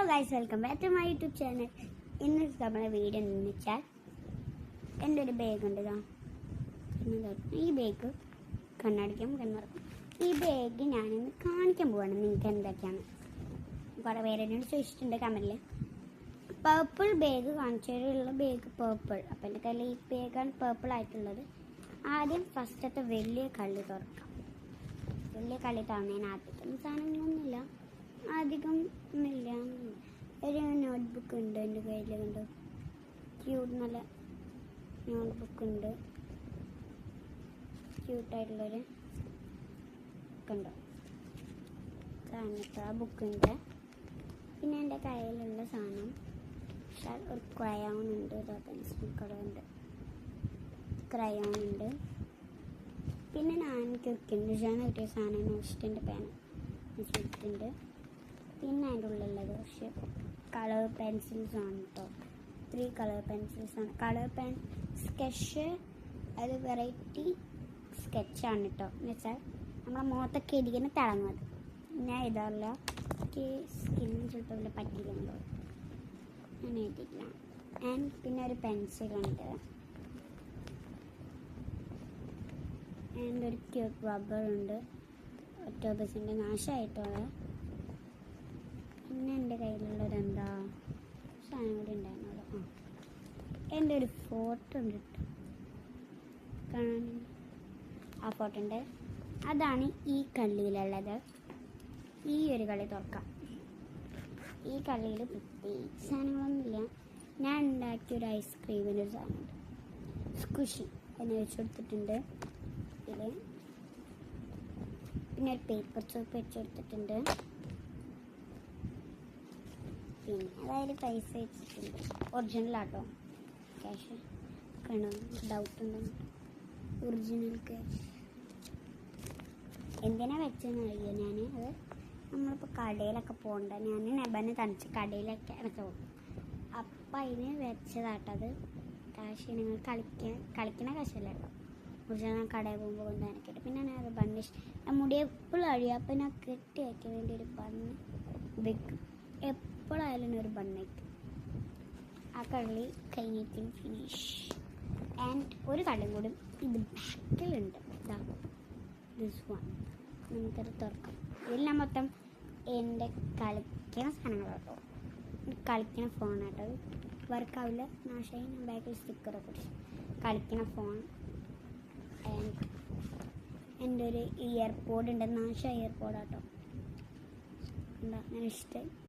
Guys, welcome back to my YouTube channel. ഇന്ന് നമ്മളെ video എന്ന് വെച്ചാൽ എൻ്റെ ഒരു ബാഗ് ഉണ്ട്. ഈ ബാഗ് കണ്ണടിക്കും കണ്ണുറക്കും. ഈ ബാഗ് ഞാനിന്ന് കാണിക്കാൻ പോവാണ്. നിങ്ങൾക്ക് എന്തൊക്കെയാണ് കുറേ പേരെന്നോട് ചോദിച്ചിട്ടുണ്ട് കമൻറ്റിൽ. പേർപ്പിൾ ബാഗ് കാണിച്ചുള്ള ബാഗ് പേർപ്പിൾ. അപ്പം എൻ്റെ കയ്യിൽ ഈ ബാഗാണ് പേർപ്പിൾ ആയിട്ടുള്ളത്. ആദ്യം ഫസ്റ്റത്തെ വലിയ കള്ളി തുറക്കാം. വലിയ കള്ളി തുറന്നതിന് ആദ്യത്തെ സാധനങ്ങളൊന്നുമില്ല, അധികം ഒന്നുമില്ല. ഒരു നോട്ട്ബുക്ക് ഉണ്ട് എൻ്റെ കയ്യിൽ. കണ്ടോ, ക്യൂട്ട് നല്ല നോട്ട്ബുക്ക് ഉണ്ട്, ക്യൂട്ടായിട്ടുള്ളൊരു കണ്ടോ സാധനത്തെ ബുക്കുണ്ട്. പിന്നെ എൻ്റെ കയ്യിലുള്ള സാധനം ഒരു ക്രയോൺ ഉണ്ട്, പെൻസിൽ കളറുണ്ട്, ക്രയോൺ ഉണ്ട്. പിന്നെ എനിക്ക് കിട്ടിയ സാധനം നോസ്റ്റിൻ്റെ പേന വെച്ചിട്ടുണ്ട്. പിന്നെ അതിൻ്റെ ഉള്ളിലുള്ളത് കുറച്ച് കളർ പെൻസിൽസ് ആണ് കേട്ടോ. 3 കളർ പെൻസിൽസ് ആണ്. കളർ പെൻ സ്കെച്ച്, അത് വെറൈറ്റി സ്കെച്ചാണ് കേട്ടോ. എന്ന് വെച്ചാൽ നമ്മളെ മുഖത്തൊക്കെ ഇരിക്കുന്ന തിളങ്ങുന്നത്. ഞാൻ എഴുതാറില്ല, എനിക്ക് സ്കിന്നിന് ചിലപ്പോൾ വലിയ പറ്റിയിട്ടുണ്ടോ, ഞാൻ എഴുതിയില്ല. ആൻഡ് പിന്നെ ഒരു പെൻസിലുണ്ട്, ആൻഡ് ഒരു ക്യൂട്ട് റബ്ബറുണ്ട്, ഒക്ടോബസിൻ്റെ നാശമായിട്ടുള്ള. പിന്നെ എൻ്റെ കയ്യിലുള്ളത് എന്താ സാധനം കൂടി ഉണ്ടായിരുന്നല്ലോ. എൻ്റെ ഒരു ഫോട്ടോ ഉണ്ട് കാണാൻ. ആ ഫോട്ടോ ഉണ്ട്, അതാണ് ഈ കള്ളിയിലുള്ളത്. ഈ ഒരു കളി തുറക്കാം. ഈ കളിയിൽ പ്രത്യേകിച്ച് സാധനങ്ങളൊന്നുമില്ല. ഞാൻ ഉണ്ടാക്കിയൊരു ഐസ്ക്രീമിൻ്റെ ഒരു സാധനമുണ്ട്, സ്കുഷി എന്ന് വെച്ച് കൊടുത്തിട്ടുണ്ട്. ഇതിൽ പിന്നെ ഒരു പേപ്പർ ചോപ്പ് വെച്ച് കൊടുത്തിട്ടുണ്ട്. പിന്നെ അതായത് പൈസ വെച്ചിട്ടുണ്ട്, ഒറിജിനലാട്ടോ. ക്യാഷ് കണ്ടോ, ഡൗട്ട് ഉണ്ടോ, ഒറിജിനൽ ക്യാഷ്. എന്തിനാ വെച്ചതെന്ന് അറിയാം ഞാൻ. അത് നമ്മളിപ്പോൾ കടയിലൊക്കെ പോകണ്ട, ഞാൻ നെബനെ തണിച്ച് കടയിലൊക്കെ പോകും, അപ്പം അതിന് വെച്ചതാട്ടത്. കാശ് നിങ്ങൾ കളിക്കണ കാശല്ല കേട്ടോ, ഒറിജിനൽ. ഞാൻ കടയിൽ പോകുമ്പോൾ കൊണ്ട് എനിക്കിട്ട്. പിന്നെ ഞാൻ ഒരു ബണ്ണ് ഞാൻ മുടി എപ്പോഴും അഴിയും, അപ്പം ഞാൻ കെട്ടി വയ്ക്കാൻ വേണ്ടി ഒരു ബണ്ണ് വെക്കും. എപ്പോഴായാലും ഒരു ബണ്ണയ്ക്ക്. ആ കളി കഴിഞ്ഞിട്ട് ഫിനിഷ്. ആൻഡ് ഒരു കളിയും കൂടി ഇത് ബാക്കിലുണ്ട്. ഇതാ ദിസ് വൺ. നമുക്കത് തുറക്കാം. ഇതിൽ മൊത്തം എൻ്റെ കളിക്കുന്ന സാധനങ്ങളാട്ടോ. കളിക്കുന്ന ഫോണാട്ടോ. വർക്കാവില്ല, നാശമായി. ഞാൻ ബാക്കിൽ സ്റ്റിക്കറൊക്കെ പിടിച്ചു. കളിക്കുന്ന ഫോൺ. ആൻഡ് എൻ്റെ ഒരു ഇയർപോഡ് ഉണ്ട്, നാശ ഇയർപോഡാട്ടോ. എന്താ ഞാൻ ഇഷ്ടമായി.